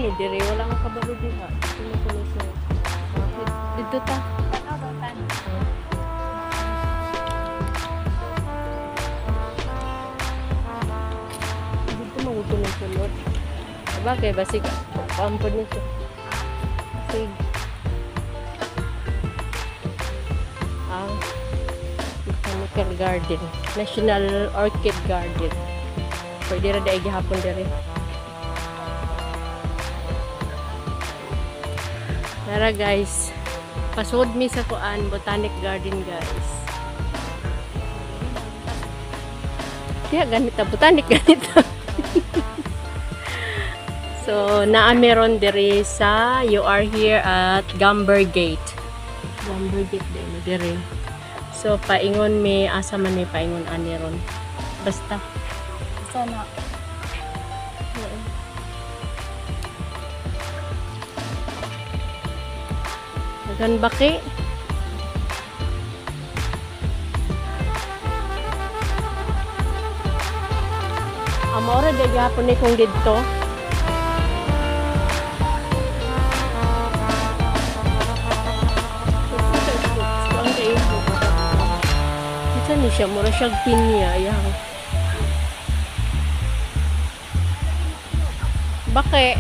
ni dire wala nga kabalo diha. Dito ko siya. Dito ta. Dito magutunan sulod. Bagay basig pampod nito. Sig. Botanical Garden, National Orchid Garden. Pwede ra dai gihapon dire. Tara guys, pasud mi sa kuan Botanic Garden guys. Kaya ganit ta botanic ganit. So, naa meron dire sa you are here at Gambler Gate. Gambler Gate dire. So, paingon mi asa man mi paingon ani ron. Basta. Sana. Dagan baki. Amora de gapon ni kung didto. Ni siya mura siyang pinya yang bake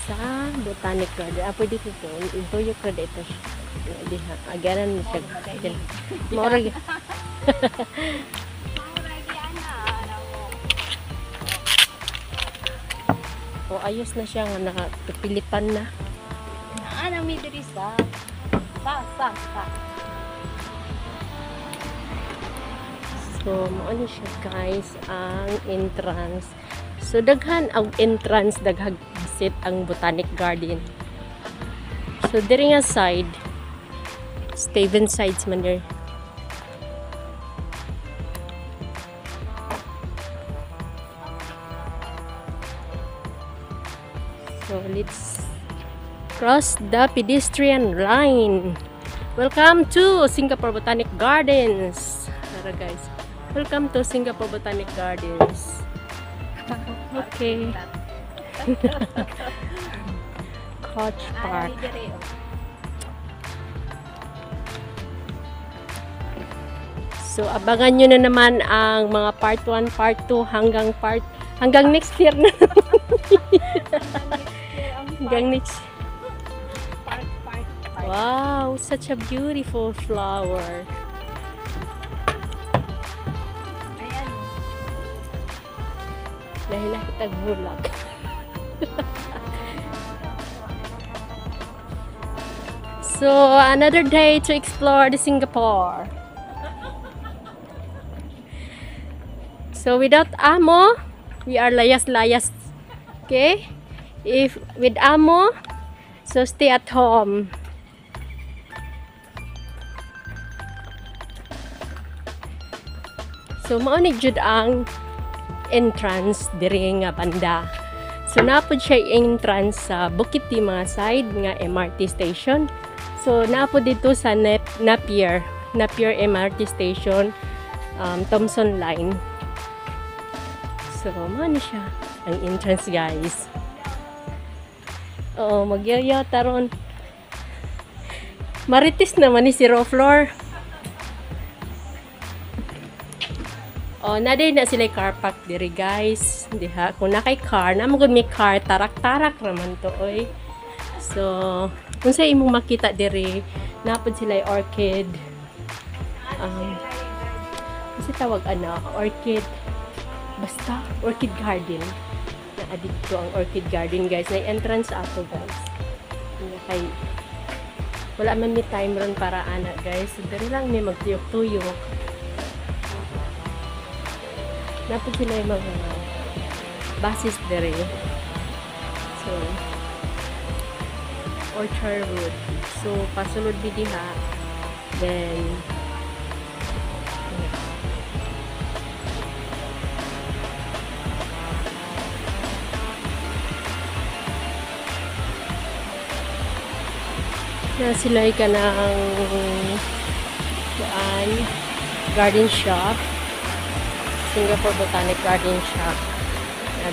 sa Botanic Garden. Pwede ko po. Ito yung predator. Agaran siya. Maurag. O, ayos na siya nga. Nakapilipan na. Naan ang midris sa. Sa. So, maano siya guys ang entrance. So, daghan ang entrance, daghag visit ang Botanic Garden. So, diri nga side, Steven sides man there. So, let's cross the pedestrian line. Welcome to Singapore Botanic Gardens. Tara guys, welcome to Singapore Botanic Gardens. Okay. Coach Park. So, abangan nyo na naman ang mga part 1, part 2 hanggang next year na. Hanggang next. Wow, such a beautiful flower. Dahil kita bulag. So, another day to explore the Singapore. So, without amo, we are layas-layas. Okay? If with amo, so stay at home. So, maunig jud ang entrance diri nga banda. So napod siya entrance sa Bukit Timah side nga MRT station. So napod dito sa Napier MRT station, Thomson line. So mano siya ang entrance guys. Oh, magyaya taron. Maritis naman ni si Roflor. Oh, naday na sila car park diri guys. Diha, kung nakay car, namagod may car, tarak-tarak naman to, oy. So, kung sa imong makita diri, napod sila orchid. Kasi tawag orchid. Basta, orchid garden. Na-adit ko ang orchid garden guys. Na entrance ato guys. Kay, wala man ni time ron para guys. So, diri lang may magtuyok-tuyok. Napod sila yung mga basis dere. So, Orchard Road. So, pasulod diha. Then, nasilay ka ng garden shop. Singapore Botanic Garden Shop.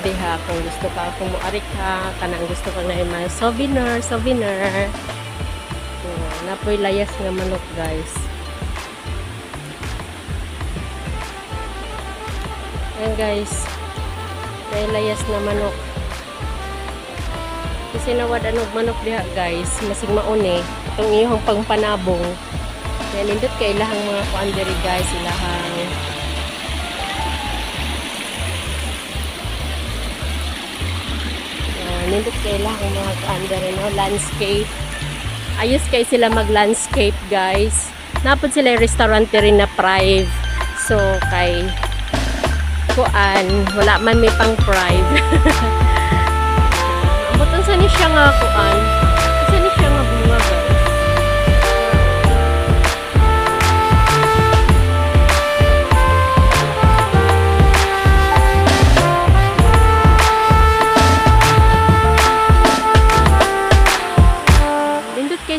Diha, kung gusto ka, kung muarik ka, kanang gusto ka na yung mga souvenir. So, napoy layas nga manok, guys. Ayan, guys. May layas na manok. Kasi nawad anog manok diha, guys. Masig mauni. Itong iyong pangpanabong. Yan, nindot kay ilahang mga kuanderi, guys. Ilahang nindot kailangan mga under landscape. Ayos kay sila mag-landscape, guys. Napod sila yung restaurant rin na prive. So, kay kuan, wala man may pang prive. Abutan sa ni siya nga kuan. Sa ni siya nga bunga, guys.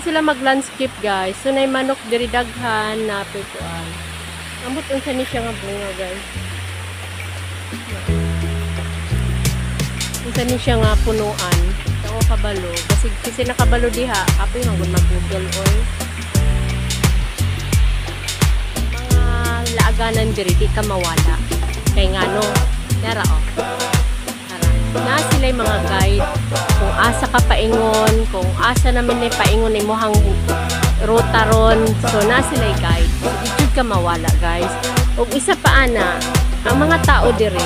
Sila mag-landscape, guys. So, na manok diri daghan na pituan. Ambot unsa ni siya nga bunga, guys. Unsa ni siya nga punuan. Ako kabalo. Kasi nakabalo diha. Kapoy man gud mag-Google oil. Mga laaganan diri di ka mawala. Kay ngano, yara oh. Na sila yung mga guide kung asa ka paingon, kung asa naman na paingon mo hang ruta ron. So na sila yung guide. So di ka mawala, guys. O isa pa ana, ang mga tao dire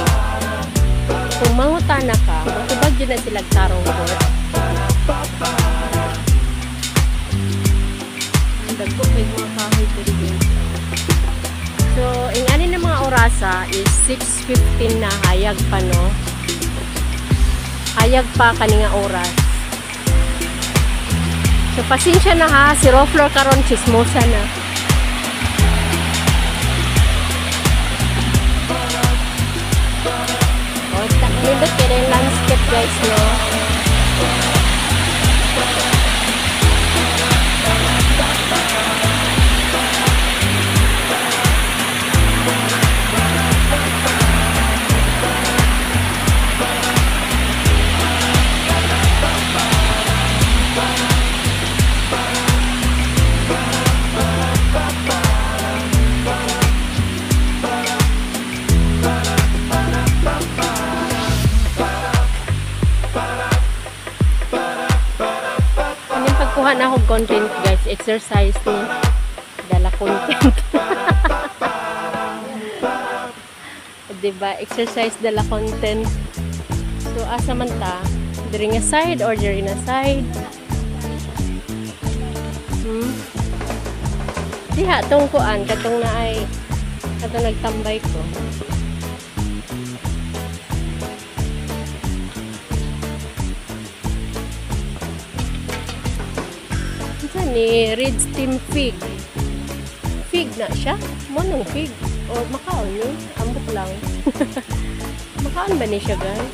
kung mangutana ka, matubag yun na sila tarong ko. Ang dagko kay mga kahoy dire. So ang ani ng mga orasa is 6:15 na hayag pa, no? Hayag pa kaninga oras. So, pasensya na ha. Si Roflor karon chismosa na. O, nindot kaya yung landscape, guys, no? Kuha na akong content, guys. Exercise ni dala content. Diba? Exercise dala content. So, asa man ta? Diri nga side or diri na side? Diha, tong kuan. Katong na ay katong nagtambay ko. Ni Red Steam Fig. Fig na siya? Monong fig. O makaon yun? Ambot lang. Makaon ba ni siya, guys?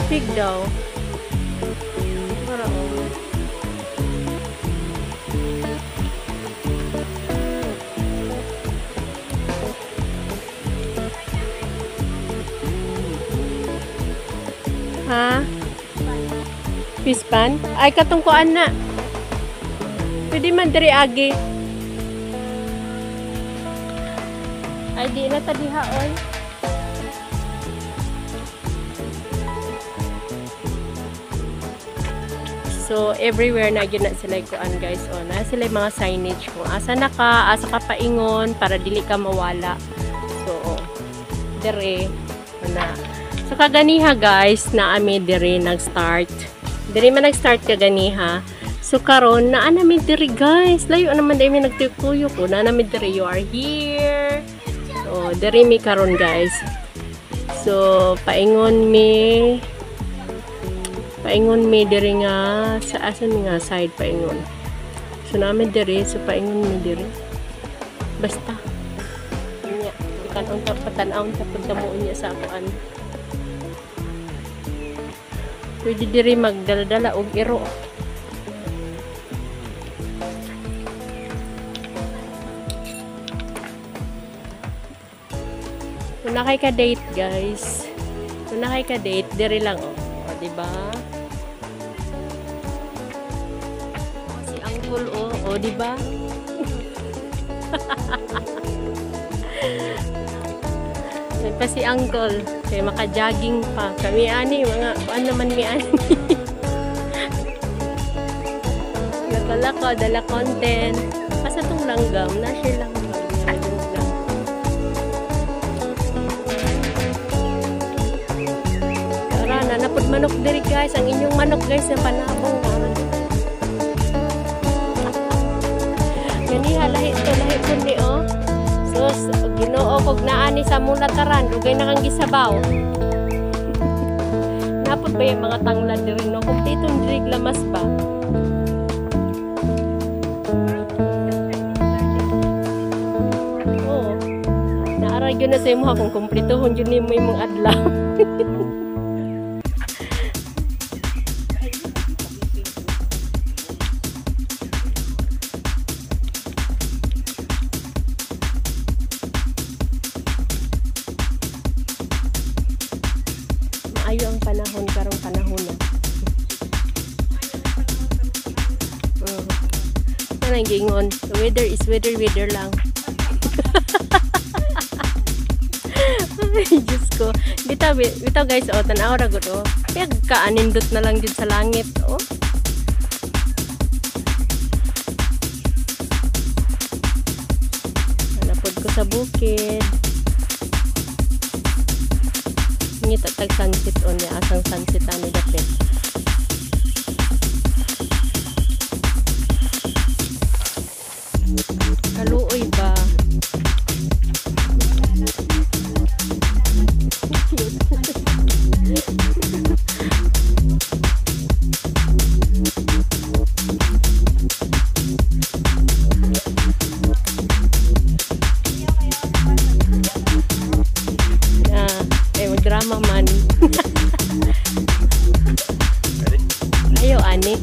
Fig daw. Parang ha? Pispan? Ay, katungkuan na. Pwede man diri agi. Ay, di na tadiha, oy. So, everywhere na yun na sila kuan, guys. O, na sila mga signage kung asa na ka, asa ka paingon, para dili ka mawala. So, diri na. So, kaganiha, guys, na ami diri nag-start. Diri man nag-start kaganiha. So, karon na namin diri, guys. Layo naman dahil may nagtikuyo ko. Na namin diri, you are here. So, diri mi karon, guys. So paingon mi diri nga sa asan nga side paingon. So namin diri so paingon mi diri. Basta nya ikan unta patan-aw ta pagdamuon niya sa akoan. Pwede diri magdala-dala og iro. Kung nakay ka-date, guys. Kung nakay ka-date, diri lang, oh. O, diba? Si Uncle, oh. O, diba? Yan pa si Uncle. Kaya maka-jogging pa. Kami ani, mga, kuan naman mi ani. Nagkala ko, dala content. Basta itong langgam, na-share lang. Napod manok diri guys, ang inyong manok guys na panabong gani lahi po ni oh. So Ginoo kog naani sa mulataran dugay na kang gisabaw. Napod ba yung mga tanglad diri no kumpletong diri lamas ba. Oh. Naara gyud na sa imo kung kumpletohon jud nimo imong adlaw. Ayo ang panahon karong panahon na. Ano gingon? The weather is weather lang. Ay, Diyos ko. Bitaw guys, oh, tanaw ra gud oh. Kaya kaanindot na lang jud sa langit, oh. Napod ko sa bukid. Ngita tag sunset on niya asang sunset ani dapit. Kaluoy ba? Drama man. Ayo ani.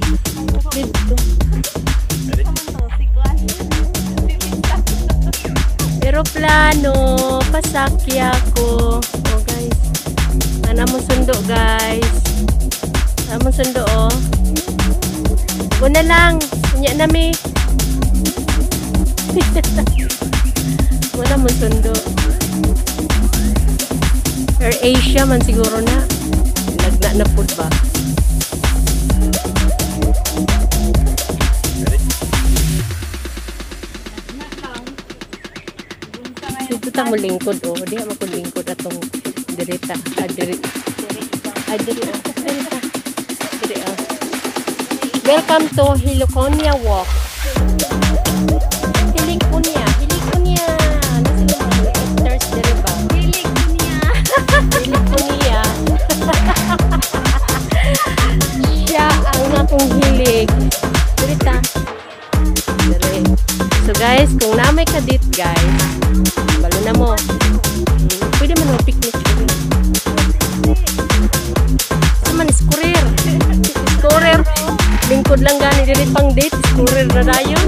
Dito. Aeroplano, pasakya ko. Oh guys. Ana mo sundo guys. Ana mo sundo oh. Una lang. Nya na mi. Wala mo sundo. Air Asia man siguro na. Lagna na food ba? Subuta mo lingkod oh. Diha mo ko lingkod atong dirita. Dirita. Welcome to Hiloconia Walk. Hiloconia. Siya ang akong hilig. Dirita. So guys, kung namay ka dit guys, balo na mo. Pwede man mo picnic. Saman is courier. Lingkod lang gani dili pang date, courier na dayon.